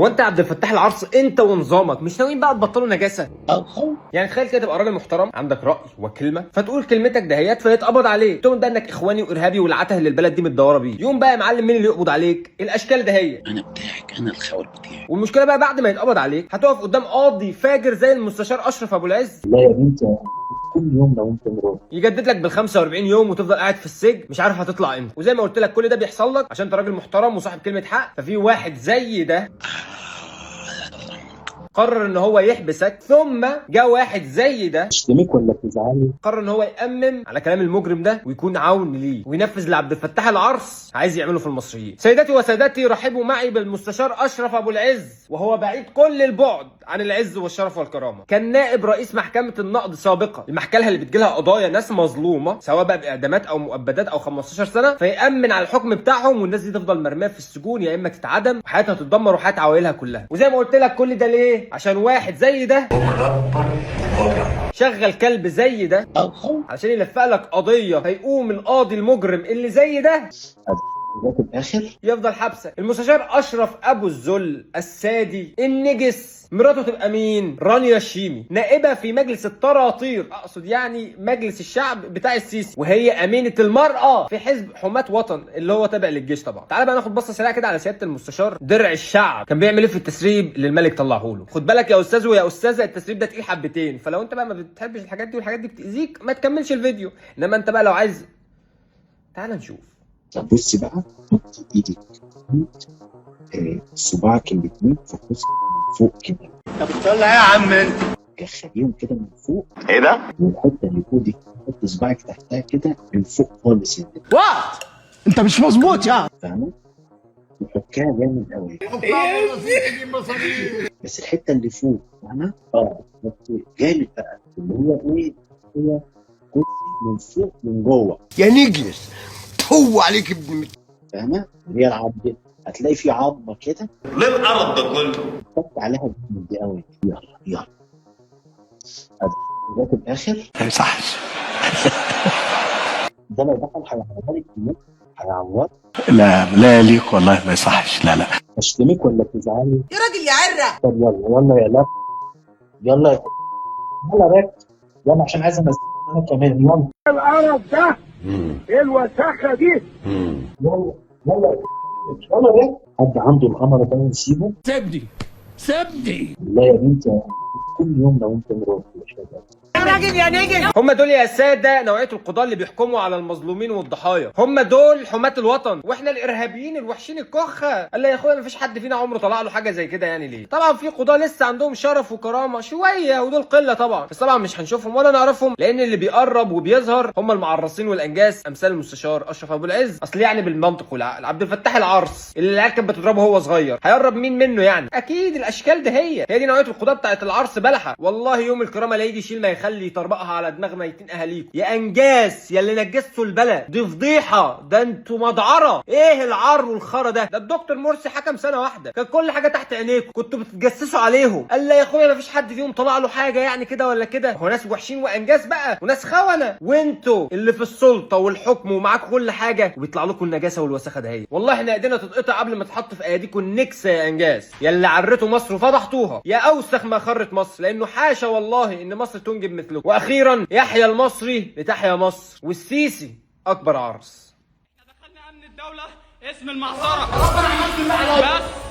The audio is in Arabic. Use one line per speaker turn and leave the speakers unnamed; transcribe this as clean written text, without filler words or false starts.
هو انت يا عبد الفتاح العرص انت ونظامك مش ناويين بقى تبطلوا نجاسه؟ يعني تخيل كده تبقى راجل محترم عندك راي وكلمه فتقول كلمتك دهيات فيتقبض عليك، تقول بقى انك اخواني وارهابي والعته اللي البلد دي متدوره بيه، يقوم بقى يا معلم مين اللي يقبض عليك؟ الاشكال دهية.
انا بتاعك، انا الخول بتاعك.
والمشكله بقى بعد ما يتقبض عليك هتقف قدام قاضي فاجر زي المستشار اشرف ابو العز.
لا يا بنتي، كل يوم لو انت مراد
يجدد لك بال 45 يوم وتفضل قاعد في السجن مش عارف هتطلع امتى. وزي ما قلت لك كل ده بيحصل لك عشان انت راجل محترم وصاحب كلمه حق. ففي واحد زي ده قرر ان هو يحبسك، ثم جاء واحد زي ده
تشتمك ولا تزعلي؟
قرر ان هو يأمم على كلام المجرم ده ويكون عون ليه وينفذ اللي عبد الفتاح العرص عايز يعمله في المصريين. سيداتي وسادتي رحبوا معي بالمستشار اشرف ابو العز، وهو بعيد كل البعد عن العز والشرف والكرامه. كان نائب رئيس محكمه النقض سابقا، المحكمه اللي بتجيلها قضايا ناس مظلومه سواء بقى باعدامات او مؤبدات او 15 سنه، فيأمن على الحكم بتاعهم والناس دي تفضل مرميه في السجون يا اما تتعدم وحياتها تتدمر وحياه عوائلها كلها. وزي ما قلت لك كل ده ليه؟ عشان واحد زي ده شغل كلب زي ده عشان يلفق لك قضيه، فيقوم القاضي المجرم اللي زي ده
في الاخر
يفضل حبسك. المستشار اشرف ابو الذل السادي النجس مراته تبقى مين؟ رانيا الشيمي، نائبه في مجلس الطراطير، اقصد يعني مجلس الشعب بتاع السيسي، وهي امينه المراه في حزب حماة وطن اللي هو تابع للجيش طبعا. تعال بقى ناخد بصه سريعه كده على سياده المستشار درع الشعب. كان بيعمل ايه في التسريب اللي الملك طلعه له؟ خد بالك يا استاذ ويا استاذه التسريب ده تقيل حبتين، فلو انت بقى ما بتحبش الحاجات دي والحاجات دي بتاذيك ما تكملش الفيديو. انما انت بقى لو عايز تعال نشوف.
طب بصي بقى، حطي ايدك صباعك الاتنين في النص من فوق كده.
طب بتطلع ايه يا عم انت؟
دخليهم كده من فوق.
ايه ده؟
والحته اللي فوق دي حط صباعك تحتها كده من فوق خالص يعني.
وات انت مش مظبوط يا
فاهمه؟ وحكاها جامد قوي. بس الحته اللي فوق فاهمه؟ جامد بقى اللي هو ايه؟ هو من فوق من جوه
يا نجلس هو عليك ابن
فاهمه؟ هي العض هتلاقي في عظمه كده.
ليه القرف ده كله؟
حط عليها جامد دي قوي. يلا يلا ده في الاخر
ما يصحش.
ده لو دخل هيعورك اليوم، هيعورك.
لا ليك والله ما يصحش. لا
اشتمك ولا تزعلي؟
يا راجل يا عرة.
طب يلا يا لا يلا ركز يلا عشان عايز انزل انا كمان. يلا
القرف ده ايه الوساخه دي؟
يلا ركز. حد عنده القمر ده نسيبه؟
سيبني
لا يا بنتي، كل يوم لو انت مراتي يا شباب.
يا راجل يا نجم.
هم دول يا ساده نوعيه القضاه اللي بيحكموا على المظلومين والضحايا، هم دول حماة الوطن، واحنا الارهابيين الوحشين الكخه. قال لي يا اخويا مفيش حد فينا عمره طلع له حاجه زي كده يعني ليه؟ طبعا في قضاه لسه عندهم شرف وكرامه شويه ودول قله طبعا، بس طبعا مش هنشوفهم ولا نعرفهم لان اللي بيقرب وبيظهر هم المعرصين والانجاس امثال المستشار اشرف ابو العز. اصل يعني بالمنطق والعقل عبد الفتاح العرص اللي العيال كانت بتضربه وهو صغير هيقرب مين منه يعني؟ اكيد الاشكال ده هي دي نوعيه القضاه بتاعت العرص بلحه. والله يوم الكرامه لا يجي يشيل ما يخلي يطربقها على دماغ ميتين اهاليكم يا انجاس يا اللي نجستوا البلد. دي فضيحه، ده انتوا مدعره. ايه العر والخرا ده الدكتور مرسي حكم سنه واحده كان كل حاجه تحت عينيكم كنتوا بتتجسسوا عليهم. قال لا يا اخويا مفيش حد فيهم طلع له حاجه يعني كده ولا كده. هو ناس وحشين وانجاس بقى وناس خونه، وانتوا اللي في السلطه والحكم ومعاكم كل حاجه وبيطلع لكم النجاسه والوساخه ده هي. والله احنا ايدينا تتقطع قبل ما تحط في ايديكم النكسه يا انجاس يا اللي عرتوا مصر وفضحتوها يا اوسخ ما خرت مصر، لانه حاشا والله ان مصر تنجب مثلكم. واخيرا يحيى المصري لتحيا مصر، والسيسي اكبر عرس.
دخلنا امن الدوله اسم المعصره بس